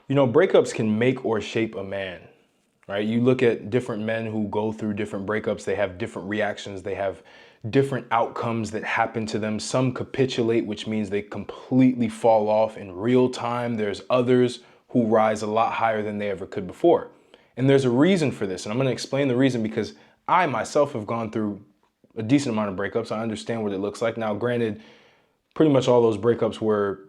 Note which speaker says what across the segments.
Speaker 1: You know, breakups can make or shape a man, right? You look at different men who go through different breakups, they have different reactions, they have different outcomes that happen to them. Some capitulate, which means they completely fall off in real time. There's others who rise a lot higher than they ever could before. And there's a reason for this. And I'm going to explain the reason because I myself have gone through a decent amount of breakups. I understand what it looks like. Now, granted, pretty much all those breakups were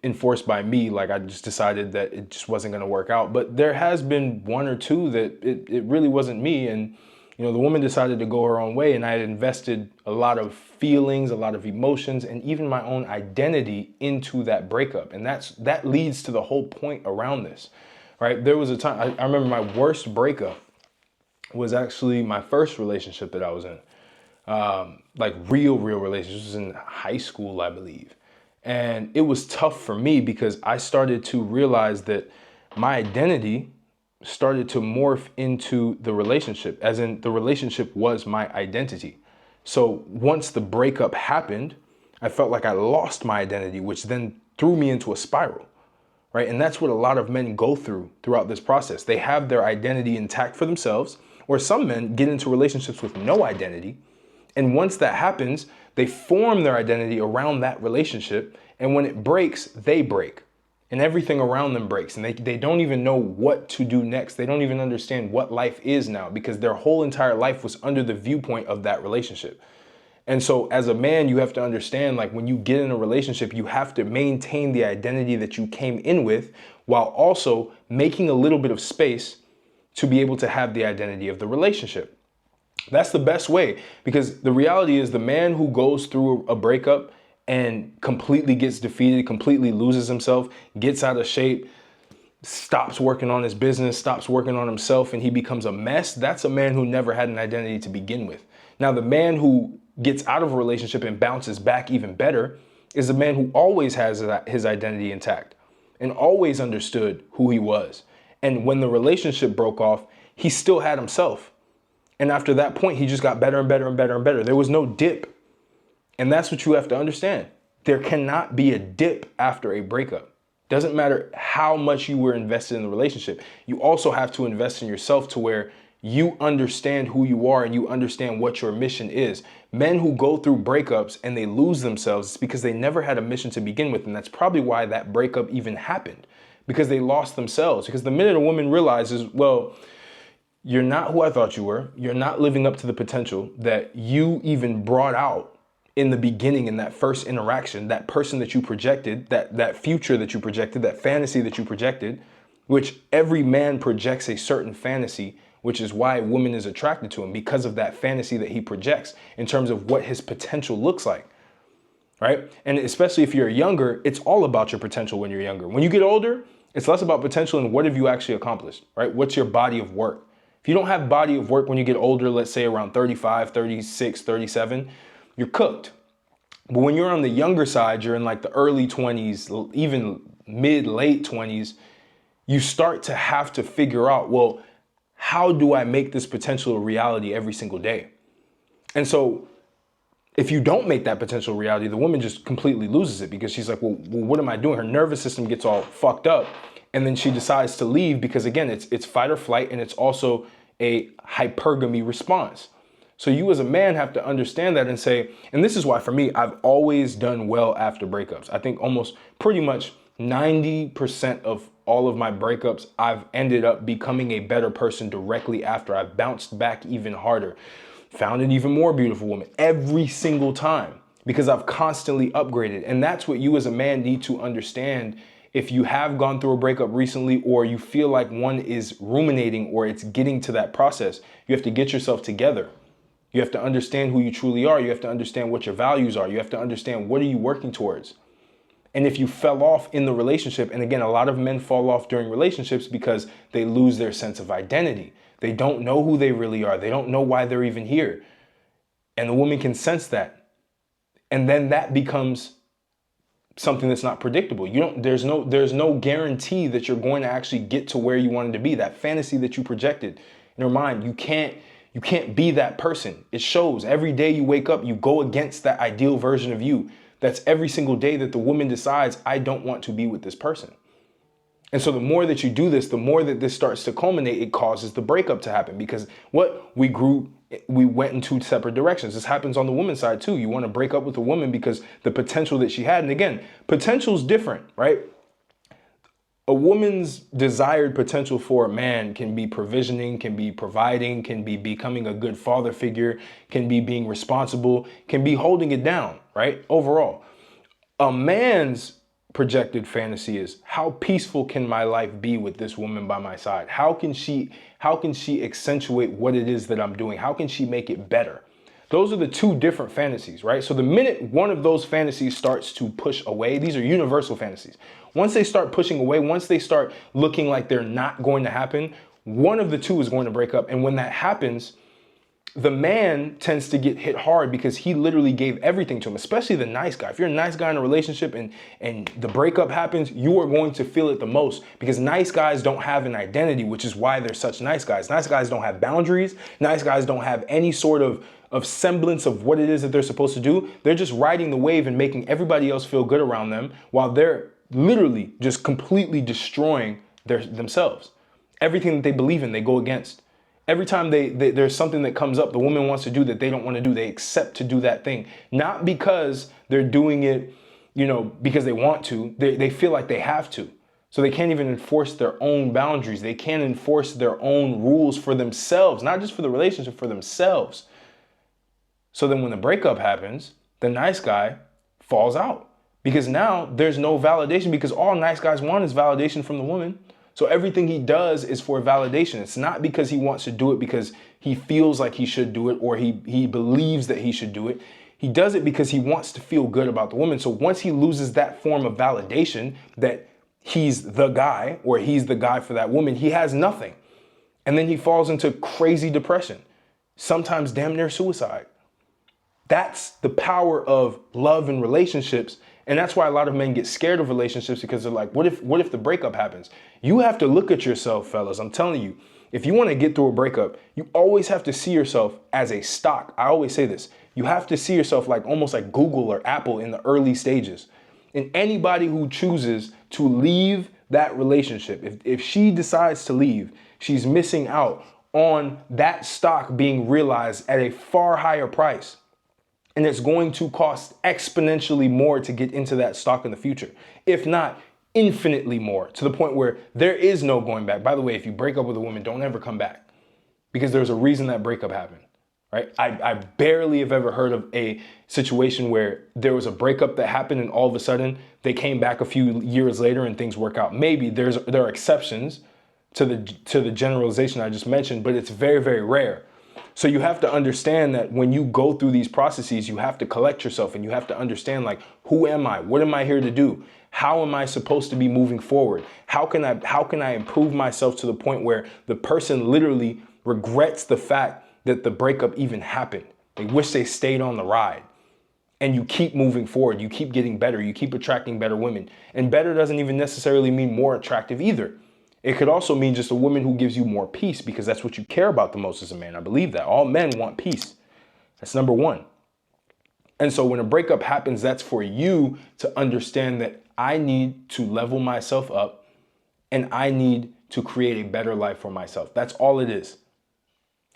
Speaker 1: enforced by me. Like I just decided that it just wasn't going to work out. But there has been one or two that it really wasn't me. And, you know, the woman decided to go her own way, and I had invested a lot of feelings, a lot of emotions, and even my own identity into that breakup. And that leads to the whole point around this, right? There was a time, I remember my worst breakup was actually my first relationship that I was in. Like real relationship. This was in high school, I believe. And it was tough for me because I started to realize that my identity started to morph into the relationship, as in the relationship was my identity. So once the breakup happened, I felt like I lost my identity, which then threw me into a spiral, right? And that's what a lot of men go through throughout this process. They have their identity intact for themselves, or some men get into relationships with no identity. And once that happens, they form their identity around that relationship. And when it breaks, they break. And everything around them breaks. And they don't even know what to do next. They don't even understand what life is now because their whole entire life was under the viewpoint of that relationship. And so as a man, you have to understand, like when you get in a relationship, you have to maintain the identity that you came in with while also making a little bit of space to be able to have the identity of the relationship. That's the best way, because the reality is the man who goes through a breakup and completely gets defeated, completely loses himself, gets out of shape, stops working on his business, stops working on himself, and he becomes a mess. That's a man who never had an identity to begin with. Now, the man who gets out of a relationship and bounces back even better is a man who always has his identity intact and always understood who he was. And when the relationship broke off, he still had himself. And after that point, he just got better and better and better and better. There was no dip. And that's what you have to understand. There cannot be a dip after a breakup. Doesn't matter how much you were invested in the relationship. You also have to invest in yourself to where you understand who you are and you understand what your mission is. Men who go through breakups and they lose themselves, it's because they never had a mission to begin with. And that's probably why that breakup even happened, because they lost themselves. Because the minute a woman realizes, well, you're not who I thought you were. You're not living up to the potential that you even brought out in the beginning in that first interaction, that person that you projected, that future that you projected, that fantasy that you projected, which every man projects a certain fantasy, which is why a woman is attracted to him, because of that fantasy that he projects in terms of what his potential looks like, right? And especially if you're younger, it's all about your potential when you're younger. When you get older, it's less about potential and what have you actually accomplished, right? What's your body of work? If you don't have body of work when you get older, let's say around 35, 36, 37, you're cooked. But when you're on the younger side, you're in like the early 20s, even mid, late 20s, you start to have to figure out, well, how do I make this potential a reality every single day? And so if you don't make that potential a reality, the woman just completely loses it because she's like, well, what am I doing? Her nervous system gets all fucked up. And then she decides to leave because, again, it's fight or flight, and it's also a hypergamy response. So you as a man have to understand that and say, and this is why for me, I've always done well after breakups. I think almost pretty much 90% of all of my breakups, I've ended up becoming a better person directly after. I've bounced back even harder, found an even more beautiful woman every single time because I've constantly upgraded. And that's what you as a man need to understand. If you have gone through a breakup recently, or you feel like one is ruminating or it's getting to that process, you have to get yourself together. You have to understand who you truly are. You have to understand what your values are. You have to understand what are you working towards. And if you fell off in the relationship, and again, a lot of men fall off during relationships because they lose their sense of identity. They don't know who they really are. They don't know why they're even here. And the woman can sense that. And then that becomes something that's not predictable. There's no guarantee that you're going to actually get to where you wanted to be. That fantasy that you projected in your mind, you can't be that person. It shows every day you wake up, you go against that ideal version of you. That's every single day that the woman decides, I don't want to be with this person. And so the more that you do this, the more that this starts to culminate, it causes the breakup to happen because we went in two separate directions. This happens on the woman's side too. You want to break up with a woman because the potential that she had, and again, potential's different, right? A woman's desired potential for a man can be provisioning, can be providing, can be becoming a good father figure, can be being responsible, can be holding it down, right? Overall, a man's projected fantasy is, how peaceful can my life be with this woman by my side? How can she accentuate what it is that I'm doing? How can she make it better? Those are the two different fantasies, right? So the minute one of those fantasies starts to push away, these are universal fantasies. Once they start pushing away, once they start looking like they're not going to happen, one of the two is going to break up. And when that happens, the man tends to get hit hard because he literally gave everything to him, especially the nice guy. If you're a nice guy in a relationship and the breakup happens, you are going to feel it the most because nice guys don't have an identity, which is why they're such nice guys. Nice guys don't have boundaries. Nice guys don't have any sort of semblance of what it is that they're supposed to do. They're just riding the wave and making everybody else feel good around them while they're literally just completely destroying themselves. Everything that they believe in, they go against. Every time there's something that comes up, the woman wants to do that they don't want to do, they accept to do that thing. Not because they're doing it, because they want to. They feel like they have to. So they can't even enforce their own boundaries. They can't enforce their own rules for themselves, not just for the relationship, for themselves. So then when the breakup happens, the nice guy falls out because now there's no validation because all nice guys want is validation from the woman. So everything he does is for validation. It's not because he wants to do it because he feels like he should do it or he believes that he should do it. He does it because he wants to feel good about the woman. So once he loses that form of validation that he's the guy or he's the guy for that woman, he has nothing. And then he falls into crazy depression, sometimes damn near suicide. That's the power of love and relationships. And that's why a lot of men get scared of relationships because they're like, what if the breakup happens? You have to look at yourself, fellas. I'm telling you, if you want to get through a breakup, you always have to see yourself as a stock. I always say this. You have to see yourself like almost like Google or Apple in the early stages. And anybody who chooses to leave that relationship, if she decides to leave, she's missing out on that stock being realized at a far higher price. And it's going to cost exponentially more to get into that stock in the future, if not infinitely more, to the point where there is no going back. By the way, if you break up with a woman, don't ever come back because there's a reason that breakup happened, right? I barely have ever heard of a situation where there was a breakup that happened and all of a sudden they came back a few years later and things work out. Maybe there are exceptions to the generalization I just mentioned, but it's very, very rare. So you have to understand that when you go through these processes, you have to collect yourself and you have to understand, like, who am I? What am I here to do? How am I supposed to be moving forward? How can I improve myself to the point where the person literally regrets the fact that the breakup even happened? They wish they stayed on the ride. And you keep moving forward. You keep getting better. You keep attracting better women. And better doesn't even necessarily mean more attractive either. It could also mean just a woman who gives you more peace because that's what you care about the most as a man. I believe that. All men want peace. That's number one. And so when a breakup happens, that's for you to understand that I need to level myself up and I need to create a better life for myself. That's all it is.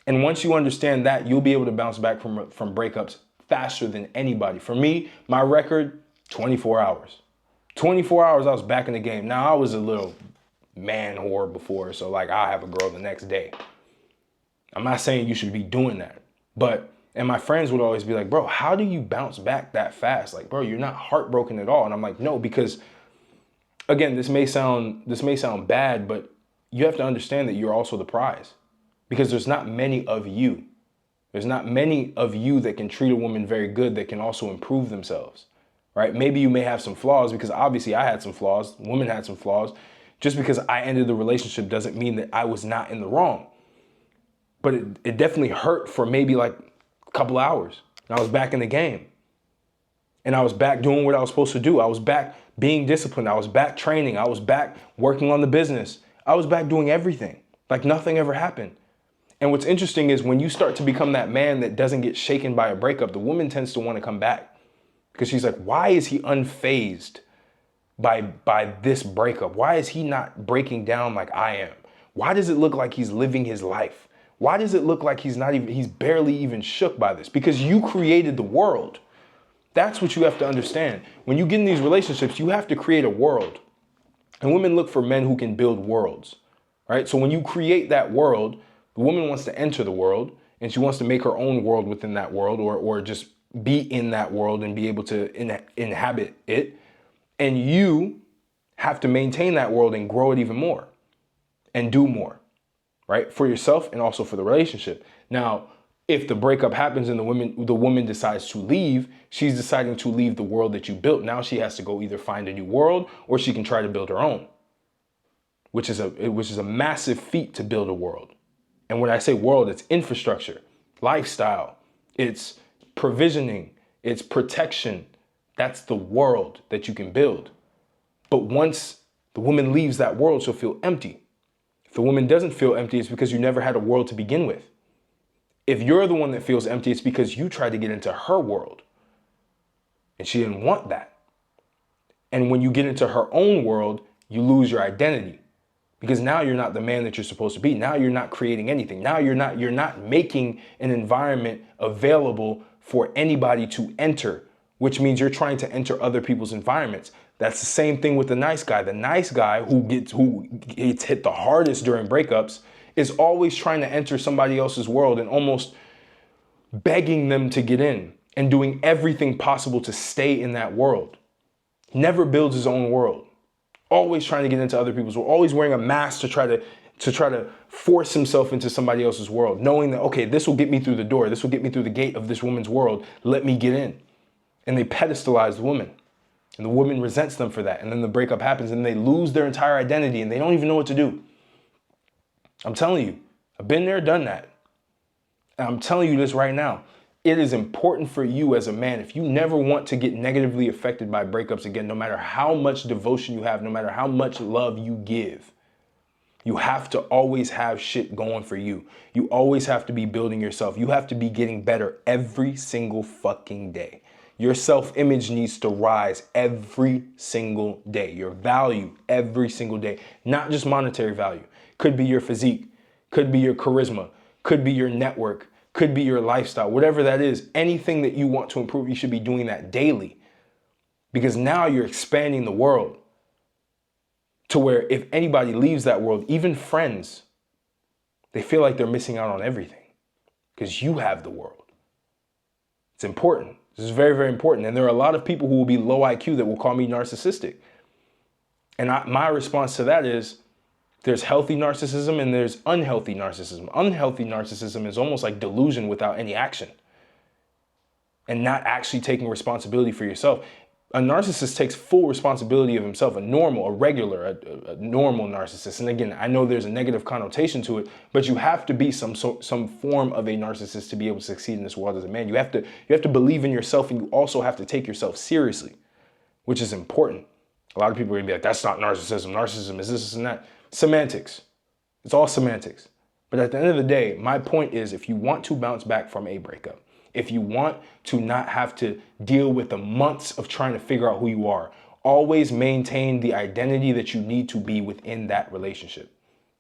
Speaker 1: And once you understand that, you'll be able to bounce back from breakups faster than anybody. For me, my record, 24 hours. 24 hours, I was back in the game. Now, I was a little man whore before, so like I'll have a girl the next day. I'm not saying you should be doing that, and my friends would always be like, bro, how do you bounce back that fast? Like, bro, you're not heartbroken at all. And I'm like, no, because again, this may sound bad, but you have to understand that you're also the prize because there's not many of you. There's not many of you that can treat a woman very good that can also improve themselves, right? Maybe you may have some flaws because obviously I had some flaws. Women had some flaws. Just because I ended the relationship doesn't mean that I was not in the wrong. But it definitely hurt for maybe like a couple hours. And I was back in the game. And I was back doing what I was supposed to do. I was back being disciplined. I was back training. I was back working on the business. I was back doing everything. Like nothing ever happened. And what's interesting is when you start to become that man that doesn't get shaken by a breakup, the woman tends to want to come back. Because she's like, why is he unfazed by this breakup? Why is he not breaking down like I am? Why does it look like he's living his life? Why does it look like he's barely even shook by this? Because you created the world. That's what you have to understand. When you get in these relationships, you have to create a world. And women look for men who can build worlds, right? So when you create that world, the woman wants to enter the world and she wants to make her own world within that world, or just be in that world and be able to inhabit it. And you have to maintain that world and grow it even more and do more, right? For yourself and also for the relationship. Now, if the breakup happens and the woman decides to leave, she's deciding to leave the world that you built. Now she has to go either find a new world or she can try to build her own, which is a massive feat to build a world. And when I say world, it's infrastructure, lifestyle, it's provisioning, it's protection. That's the world that you can build. But once the woman leaves that world, she'll feel empty. If the woman doesn't feel empty, it's because you never had a world to begin with. If you're the one that feels empty, it's because you tried to get into her world and she didn't want that. And when you get into her own world, you lose your identity because now you're not the man that you're supposed to be. Now you're not creating anything. Now you're not making an environment available for anybody to enter, which means you're trying to enter other people's environments. That's the same thing with the nice guy. The nice guy who gets hit the hardest during breakups is always trying to enter somebody else's world and almost begging them to get in and doing everything possible to stay in that world. Never builds his own world. Always trying to get into other people's world. Always wearing a mask to try to force himself into somebody else's world, knowing that, okay, this will get me through the door. This will get me through the gate of this woman's world. Let me get in. And they pedestalize the woman. And the woman resents them for that. And then the breakup happens and they lose their entire identity and they don't even know what to do. I'm telling you, I've been there, done that. And I'm telling you this right now. It is important for you as a man, if you never want to get negatively affected by breakups again, no matter how much devotion you have, no matter how much love you give, you have to always have shit going for you. You always have to be building yourself. You have to be getting better every single fucking day. Your self-image needs to rise every single day. Your value every single day, not just monetary value. Could be your physique, could be your charisma, could be your network, could be your lifestyle, whatever that is. Anything that you want to improve, you should be doing that daily because now you're expanding the world to where if anybody leaves that world, even friends, they feel like they're missing out on everything because you have the world. It's important. This is very, very important. And there are a lot of people who will be low IQ that will call me narcissistic. And my response to that is, there's healthy narcissism and there's unhealthy narcissism. Unhealthy narcissism is almost like delusion without any action and not actually taking responsibility for yourself. A narcissist takes full responsibility of himself, a normal narcissist. And again, I know there's a negative connotation to it, but you have to be some form of a narcissist to be able to succeed in this world as a man. You have to believe in yourself and you also have to take yourself seriously, which is important. A lot of people are gonna be like, that's not narcissism. Narcissism is this and that. Semantics. It's all semantics. But at the end of the day, my point is if you want to bounce back from a breakup, if you want to not have to deal with the months of trying to figure out who you are, always maintain the identity that you need to be within that relationship.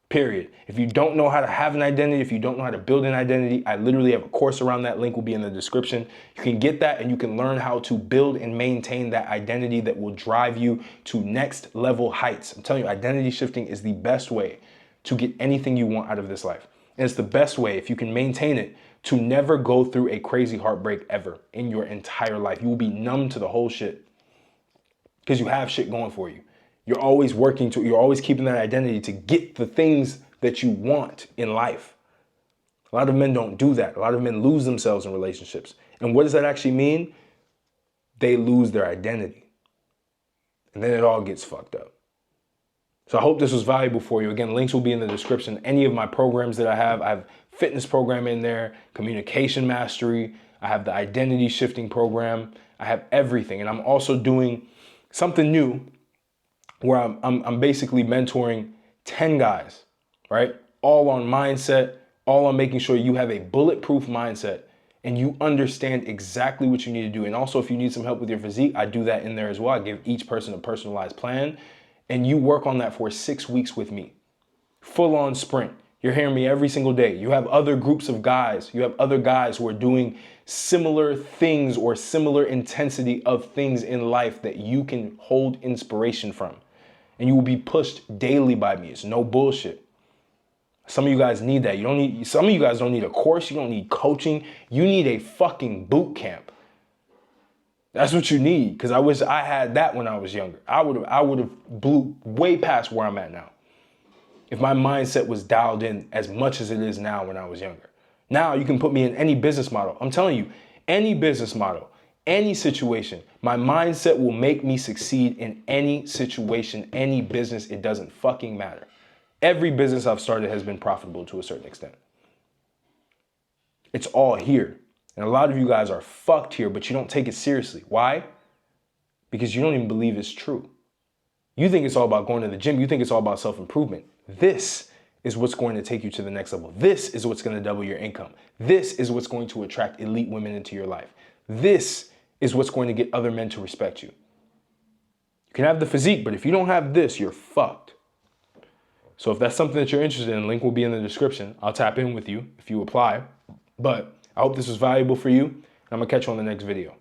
Speaker 1: Period. If you don't know how to have an identity, if you don't know how to build an identity, I literally have a course around that. Link will be in the description. You can get that and you can learn how to build and maintain that identity that will drive you to next level heights. I'm telling you, identity shifting is the best way to get anything you want out of this life. And it's the best way, if you can maintain it, to never go through a crazy heartbreak ever in your entire life. You will be numb to the whole shit because you have shit going for you. You're always you're always keeping that identity to get the things that you want in life. A lot of men don't do that. A lot of men lose themselves in relationships. And what does that actually mean? They lose their identity. And then it all gets fucked up. So I hope this was valuable for you. Again, links will be in the description. Any of my programs that I have fitness program in there, communication mastery. I have the identity shifting program. I have everything. And I'm also doing something new where I'm basically mentoring 10 guys, right? All on mindset, all on making sure you have a bulletproof mindset and you understand exactly what you need to do. And also, if you need some help with your physique, I do that in there as well. I give each person a personalized plan, and you work on that for 6 weeks with me. Full on sprint. You're hearing me every single day. You have other groups of guys. You have other guys who are doing similar things or similar intensity of things in life that you can hold inspiration from. And you will be pushed daily by me. It's no bullshit. Some of you guys need that. Some of you guys don't need a course. You don't need coaching. You need a fucking boot camp. That's what you need. Because I wish I had that when I was younger. I would have blew way past where I'm at now, if my mindset was dialed in as much as it is now when I was younger. Now you can put me in any business model. I'm telling you, any business model, any situation, my mindset will make me succeed in any situation, any business. It doesn't fucking matter. Every business I've started has been profitable to a certain extent. It's all here. And a lot of you guys are fucked here, but you don't take it seriously. Why? Because you don't even believe it's true. You think it's all about going to the gym. You think it's all about self-improvement. This is what's going to take you to the next level. This is what's going to double your income. This is what's going to attract elite women into your life. This is what's going to get other men to respect you. You can have the physique, but if you don't have this, you're fucked. So if that's something that you're interested in, link will be in the description. I'll tap in with you if you apply. But I hope this was valuable for you, and I'm going to catch you on the next video.